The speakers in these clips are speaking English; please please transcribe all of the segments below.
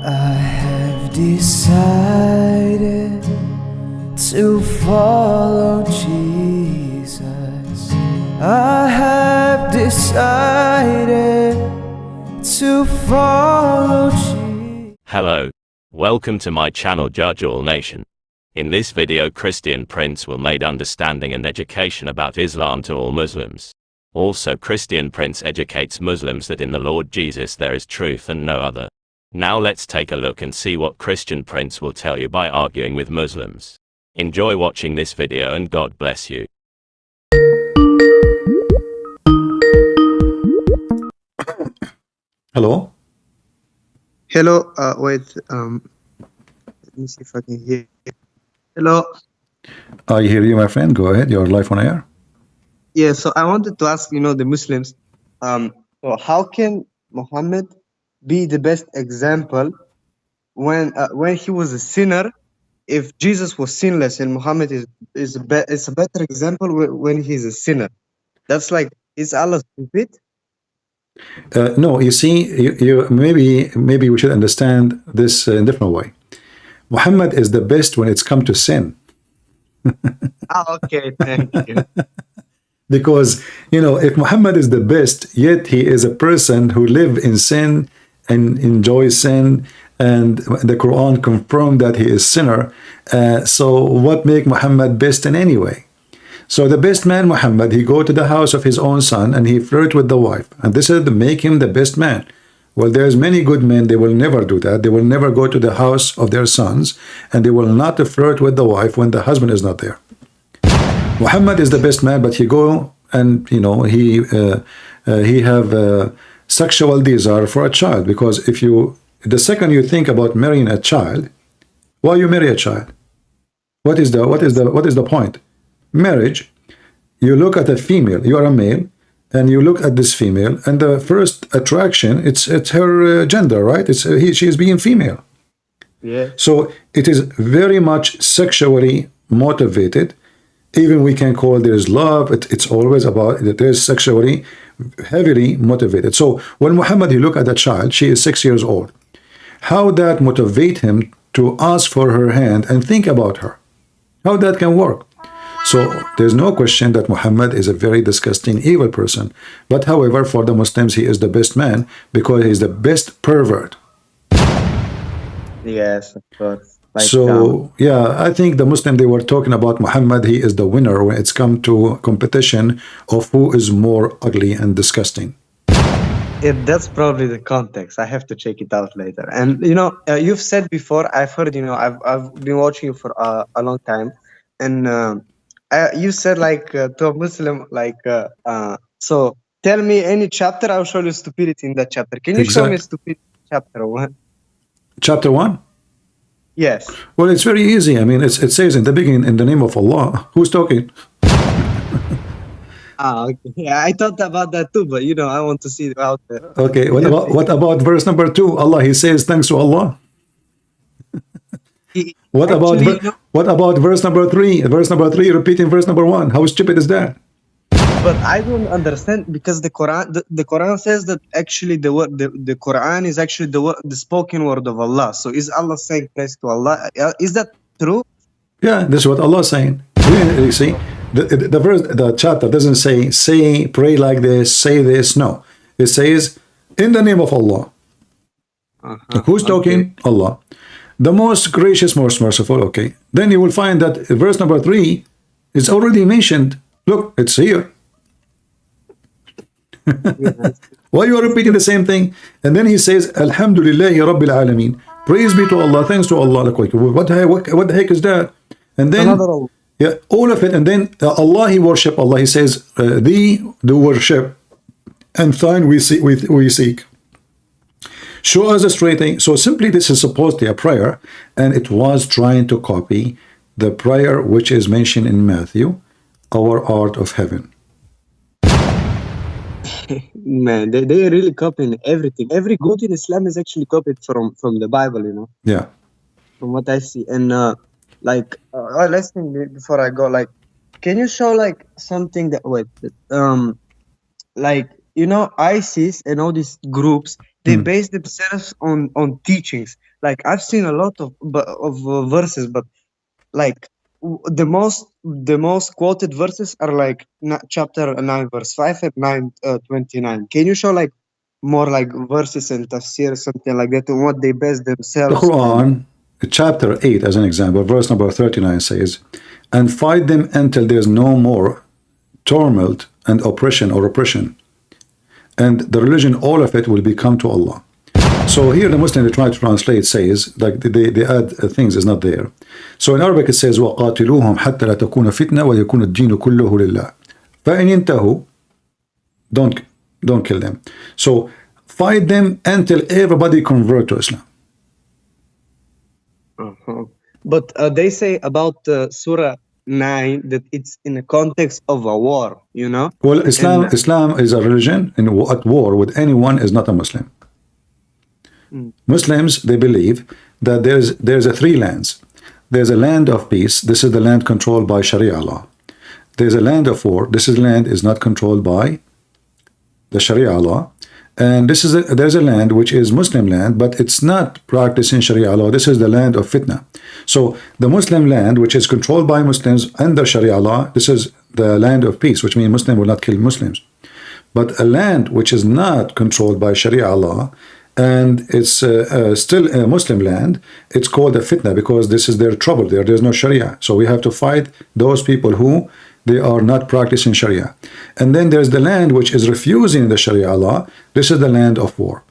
I have decided to follow Jesus. I have decided to follow Jesus. Hello, welcome to my channel Judge All Nation. In this video, Christian Prince will make understanding and education about Islam to all Muslims. Also, Christian Prince educates Muslims that in the Lord Jesus there is truth and no other. Now let's take a look and see what Christian Prince will tell you by arguing with Muslims. Enjoy watching this video and God bless you. Hello? Hello, wait, let me see if I can hear you. Hello. I hear you, my friend. Go ahead. You're live on air. Yeah, so I wanted to ask, the Muslims, so how can Muhammad be the best example when he was a sinner, if Jesus was sinless and Muhammad is a better example when he's a sinner? That's like, is Allah stupid? No, you see, you maybe we should understand this in a different way. Muhammad is the best when it's come to sin. Okay, thank you. Because, if Muhammad is the best, yet he is a person who live in sin and enjoys sin, and the Quran confirmed that he is sinner. So what make Muhammad best in any way? So the best man, Muhammad, he go to the house of his own son and he flirt with the wife. And this is to make him the best man. Well, there's many good men, they will never do that. They will never go to the house of their sons, and they will not flirt with the wife when the husband is not there. Muhammad is the best man, but he go and, he have sexual desire for a child. Because the second you think about marrying a child, why you marry a child? What is the point? Marriage, you look at a female, you are a male, and you look at this female, and the first attraction, it's her gender, right? She is being female. Yeah. So it is very much sexually motivated. Even we can call there's love. It's always about that. There's sexually heavily motivated. So when Muhammad, he look at a child, she is 6 years old. How that motivate him to ask for her hand and think about her? How that can work? So there's no question that Muhammad is a very disgusting, evil person. But however, for the Muslims, he is the best man because he's the best pervert. Yes, of course. Yeah, I think the Muslim, they were talking about Muhammad, he is the winner when it's come to competition of who is more ugly and disgusting. That's probably the context. I have to check it out later. And you've said before, I've heard, I've been watching you for a long time, and you said to a Muslim so tell me any chapter, I'll show you stupidity in that chapter. Can you show me stupidity chapter 1? Chapter 1? Yes. Well, it's very easy. I mean, it says in the beginning, in the name of Allah. Who's talking? Okay. Yeah, I thought about that too, but I want to see it out there. Okay. What about verse number 2? Allah, he says thanks to Allah. What about verse number 3? Verse number 3 repeating verse number 1. How stupid is that? But I don't understand, because the Quran says that actually the Quran is actually the spoken word of Allah. So is Allah saying praise to Allah? Is that true? Yeah, this is what Allah is saying. You see, the chapter doesn't say pray like this, say this. No, it says in the name of Allah. Who's talking? Okay. Allah, the most gracious, most merciful. Okay, then you will find that verse number 3 is already mentioned. Look, it's here. Why you are repeating the same thing? And then he says, Alhamdulillahi Rabbil Alameen. Praise be to Allah, thanks to Allah. What the heck is that? And then, yeah, all of it. And then Allah, he worship Allah. He says, thee do worship, and thine we seek. Show us a straight thing. So simply, this is supposed to be a prayer, and it was trying to copy the prayer which is mentioned in Matthew, our art of heaven. Man, they really copying everything. Every good in Islam is actually copied from the Bible, Yeah. From what I see. And last thing before I go, can you show something that ISIS and all these groups, They base themselves on teachings. Like I've seen a lot of verses, but like the most quoted verses are like chapter 9 verse 5 and 9 29. Can you show like more like verses and tafsir, something like that, and what they base The themselves on? Quran, chapter 8, as an example, verse number 39 says, and fight them until there's no more tumult and oppression, and the religion, all of it, will become to Allah. So here the Muslim, they try to translate, says, like they add things is not there. So in Arabic it says, وَقَاتِلُوهُمْ حَتَّى لَا تَكُونَ فِتْنَةً وَيَكُونَ الدِّينُ كُلُّهُ لِلَّهِ فَإِنْ يَنْتَهُوا, don't kill them. So fight them until everybody convert to Islam. But they say about Surah 9 that it's in the context of a war, you know? Well, Islam is a religion, and at war with anyone is not a Muslim. Muslims, they believe that there's a three lands. There's a land of peace. This is the land controlled by Sharia law. There's a land of war. This is land is not controlled by the Sharia law. And there's a land which is Muslim land, but it's not practicing Sharia law. This is the land of fitna. So the Muslim land, which is controlled by Muslims under Sharia law, this is the land of peace, which means Muslim will not kill Muslims. But a land which is not controlled by Sharia law, and it's still a Muslim land, it's called a fitna, because this is their trouble there. There's no Sharia. So we have to fight those people who they are not practicing Sharia. And then there's the land which is refusing the Sharia law. This is the land of war.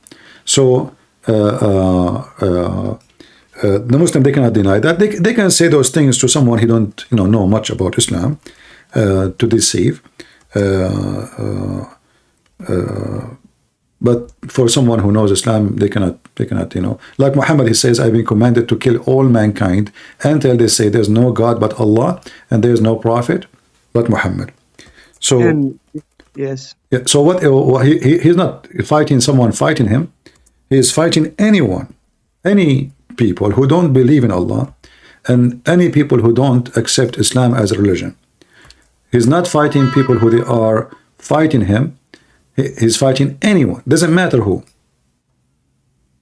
So the Muslim, they cannot deny that. They can say those things to someone who don't know much about Islam to deceive. But for someone who knows Islam, they cannot, like Muhammad, he says, I've been commanded to kill all mankind until they say there's no God but Allah, and there's no prophet but Muhammad. So, yes. Yeah, so he's not fighting someone fighting him. He is fighting anyone, any people who don't believe in Allah, and any people who don't accept Islam as a religion. He's not fighting people who they are fighting him. He's fighting anyone, doesn't matter who.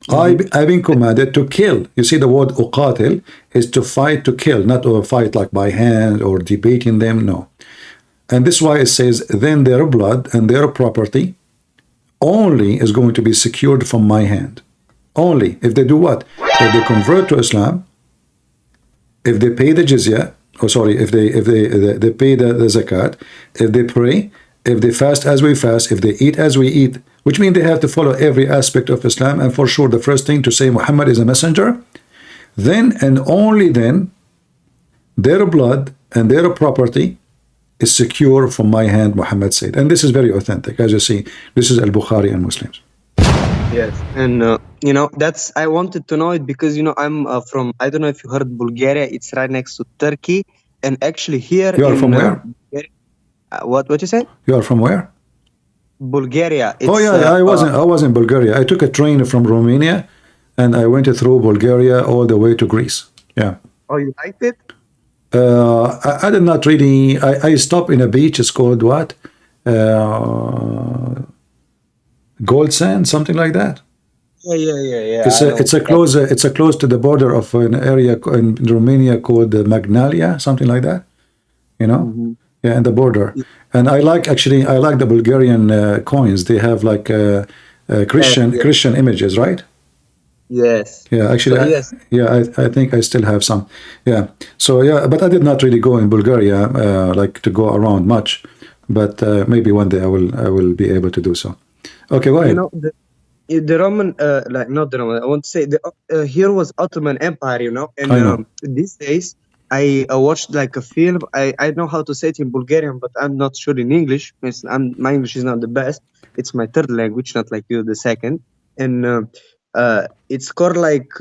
I've been commanded to kill. You see, the word uqatil is to fight, to kill, not to fight like by hand or debating them, no. And this is why it says, then their blood and their property only is going to be secured from my hand. Only if they do what? If they convert to Islam, if they pay the jizya, if they pay the zakat, if they pray, if they fast as we fast, if they eat as we eat, which means they have to follow every aspect of Islam, and for sure the first thing to say Muhammad is a messenger, then and only then their blood and their property is secure from my hand, Muhammad said. And this is very authentic. As you see, this is Al-Bukhari and Muslims. Yes, and that's, I wanted to know it because I'm from, I don't know if you heard Bulgaria. It's right next to Turkey, and actually here you are from where? What you say? You are from where? Bulgaria. It's, I was in Bulgaria. I took a train from Romania, and I went through Bulgaria all the way to Greece. Yeah. Oh, you liked it? I did not really. I stopped in a beach. It's called what? Gold Sand, something like that. Yeah. It's a close to the border of an area in Romania called Magnalia, something like that. Yeah, in the border. And I like the Bulgarian coins. They have like Christian images, right? Yes. Yeah, actually, yes. I think I still have some. Yeah. So yeah, but I did not really go in Bulgaria, like to go around much. But maybe one day I will be able to do so. Okay, go ahead. The Roman, not the Roman. I want to say here was Ottoman Empire, and these days I watched like a film. I know how to say it in Bulgarian, but I'm not sure in English. My English is not the best. It's my third language, not like you, the second. And it's called like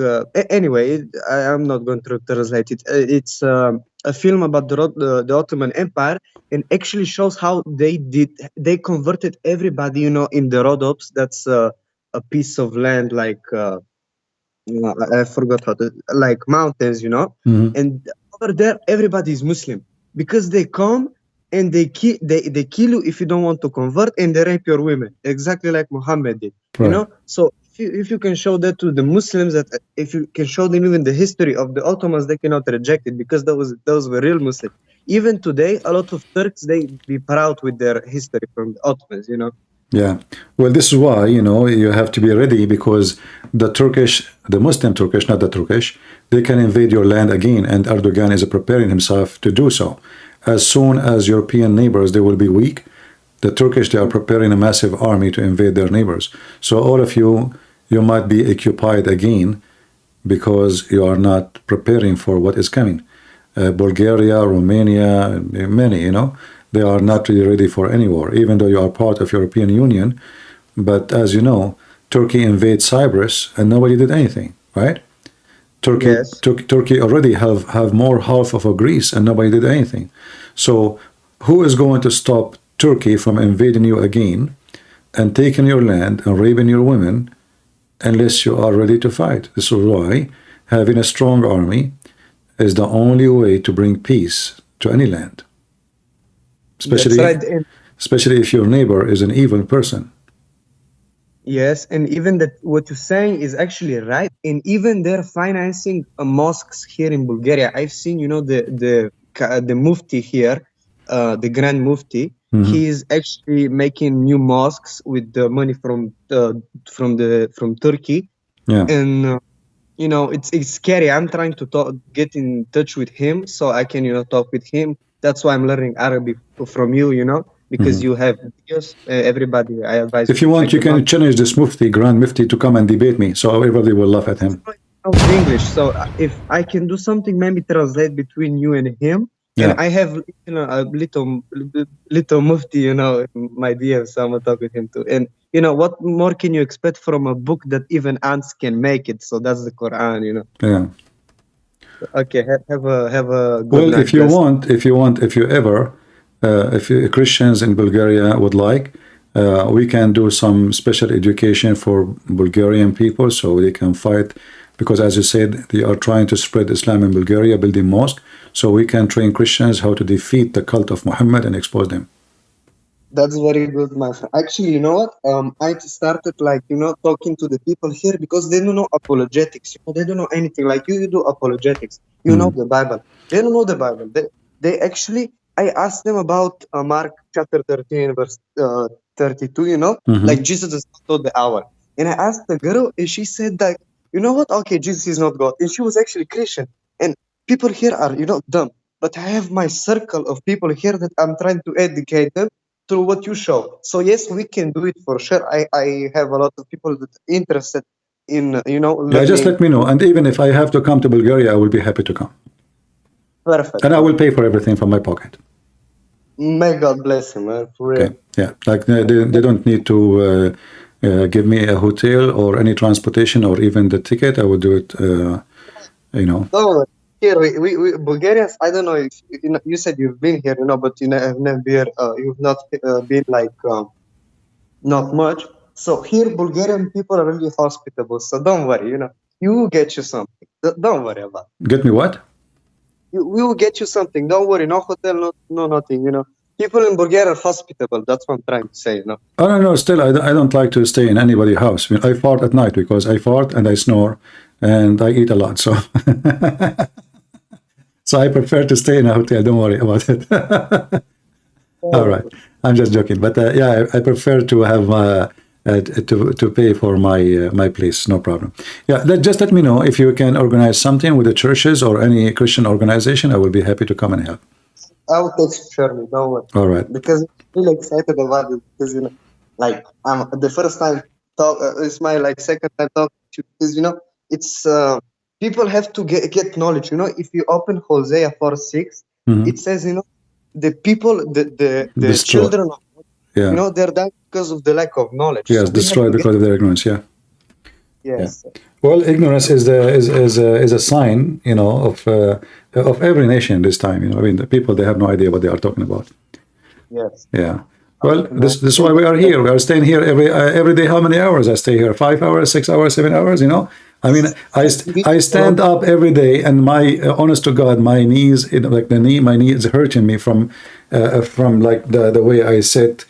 anyway. I'm not going to translate it. It's a film about the Ottoman Empire, and actually shows how they converted everybody, in the Rhodops. That's a piece of land like I forgot how to, like mountains, and over there everybody is Muslim because they come and they kill you if you don't want to convert, and they rape your women exactly like Muhammad did. Right. So if you can show that to the Muslims, that if you can show them even the history of the Ottomans, they cannot reject it because those were real Muslims. Even today, a lot of Turks, they be proud with their history from the Ottomans, you know. Yeah. Well, this is why, you know, you have to be ready, because the Turkish, the Muslim Turkish, not the Turkish, they can invade your land again, and Erdogan is preparing himself to do so. As soon as European neighbors, they will be weak, the Turkish, they are preparing a massive army to invade their neighbors. So all of you, you might be occupied again because you are not preparing for what is coming. Bulgaria, Romania, many, you know, they are not really ready for any war, even though you are part of European Union. But as you know, Turkey invaded Cyprus and nobody did anything, right? Turkey, Yes. Turkey already have more half of a Greece and nobody did anything. So who is going to stop Turkey from invading you again and taking your land and raping your women unless you are ready to fight? This is why having a strong army is the only way to bring peace to any land. Especially, That's right. especially if your neighbor is an evil person. Yes, and even that what you're saying is actually right. And even they're financing mosques here in Bulgaria. I've seen, you know, the Mufti here, the Grand Mufti. He is actually making new mosques with the money from Turkey. Yeah. And you know, it's scary. I'm trying to get in touch with him so I can, you know, talk with him. That's why I'm learning Arabic from you, you know, because you have videos. Everybody, I advise. If you want, you can challenge this Mufti, Grand Mufti, to come and debate me, so everybody will laugh at him. English, so if I can do something, maybe translate between you and him. Yeah. And I have, you know, a little Mufti, you know, in my DM, so I'm gonna talk with him too. And you know, what more can you expect from a book that even ants can make it? So that's the Qur'an, you know. Yeah. Okay, have a good Well, night, if you guys. want, if you ever, if you, Christians in Bulgaria would like, we can do some special education for Bulgarian people so they can fight, because as you said, they are trying to spread Islam in Bulgaria, building mosque, so we can train Christians how to defeat the cult of Muhammad and expose them. That's very good, my friend. Actually, you know what? I started, like, you know, talking to the people here because they don't know apologetics. You know, they don't know anything. Like you do apologetics. You know the Bible. They don't know the Bible. They actually, I asked them about Mark chapter 13, verse 32. You know, like Jesus is not the hour. And I asked the girl, and she said that, you know what? Okay, Jesus is not God, and she was actually Christian. And people here are, you know, dumb. But I have my circle of people here that I'm trying to educate them through what you show. So yes, we can do it for sure. I have a lot of people that are interested in, you know, learning. Yeah, just let me know. And even if I have to come to Bulgaria, I will be happy to come. Perfect. And I will pay for everything from my pocket. May God bless him, man, for real. Okay. Yeah, like they don't need to give me a hotel or any transportation or even the ticket. I will do it, you know. No, here we Bulgarians. I don't know if you know. You said you've been here, you know, but you have never been. You've not been like not much. So here, Bulgarian people are really hospitable. So don't worry, you know. You will get you something. Don't worry about it. Get me what? We will get you something. Don't worry. No hotel, no nothing. You know, people in Bulgaria are hospitable. That's what I'm trying to say. You know. Oh, no, still, I don't like to stay in anybody's house. I mean, I fart at night because I fart and I snore and I eat a lot. So, so I prefer to stay in a hotel. Don't worry about it. All right. I'm just joking. But yeah, I prefer to have to pay for my place. No problem. Yeah, just let me know if you can organize something with the churches or any Christian organization. I will be happy to come and help. I will text Shirley. Don't worry. All right. Because I'm really excited about it. Because, you know, like the first time talk. It's my like second time talking to you, because, you know, it's people have to get knowledge. You know, if you open Hosea 4:6, it says, you know, the people, the children of, you know, they're dying because of the lack of knowledge. Yes, So destroyed because of their ignorance. Yeah. Yes. Yeah. Well, ignorance is a sign, you know, of every nation this time. You know, I mean, the people, they have no idea what they are talking about. Yes. Yeah. Well, this is why we are here. We are staying here every day. How many hours I stay here? 5 hours, 6 hours, 7 hours. You know, I mean, I stand up every day, and my honest to God, my knees, like my knee is hurting me from like the way I sit.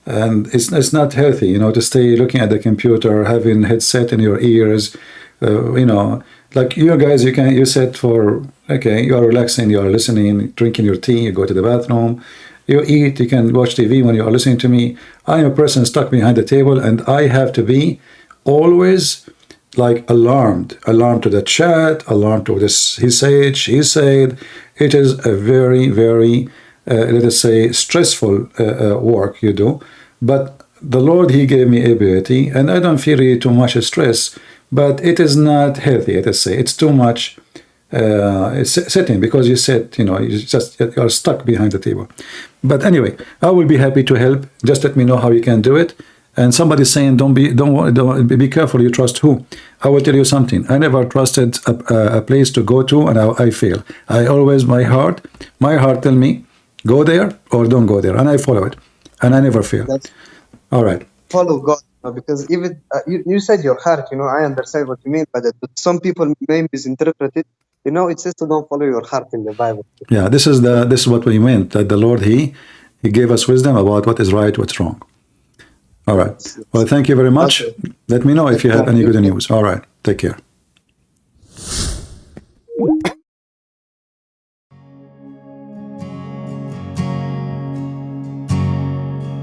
and it's not healthy, you know, to stay looking at the computer, having headset in your ears, you know, like you guys, you sit for, okay, you are relaxing, you are listening, drinking your tea, you go to the bathroom, you eat, you can watch TV when you are listening to me. I am a person stuck behind the table, and I have to be always like alarmed to the chat, alarmed to this, he said, she said. It is a very, very, let us say, stressful work you do. But the Lord, he gave me ability, and I don't feel really too much stress, but it is not healthy, let us say. It's too much sitting, because you sit, you know, you're stuck behind the table. But anyway, I will be happy to help. Just let me know how you can do it. And somebody's saying, don't be careful, you trust who? I will tell you something. I never trusted a place to go to, and I fail. I always, my heart tell me, go there or don't go there, and I follow it, and I never fail. That's All right. follow God, because even you said your heart, you know, I understand what you mean by that, but some people may misinterpret it. You know, it says to don't follow your heart in the Bible. Yeah, this is what we meant, that the Lord, he gave us wisdom about what is right, what's wrong. All right. Well, thank you very much. Okay. Let me know if you have any good news. All right. Take care.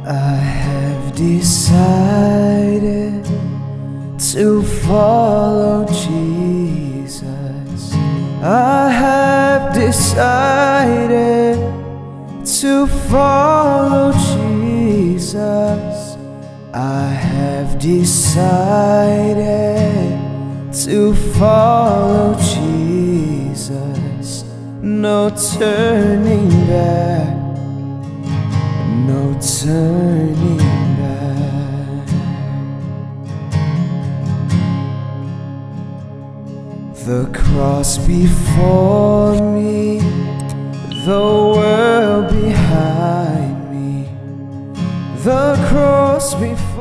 I have decided to follow Jesus. I have decided to follow Jesus. I have decided to follow Jesus. No turning back. No turning back. The cross before me, the world behind me. The cross before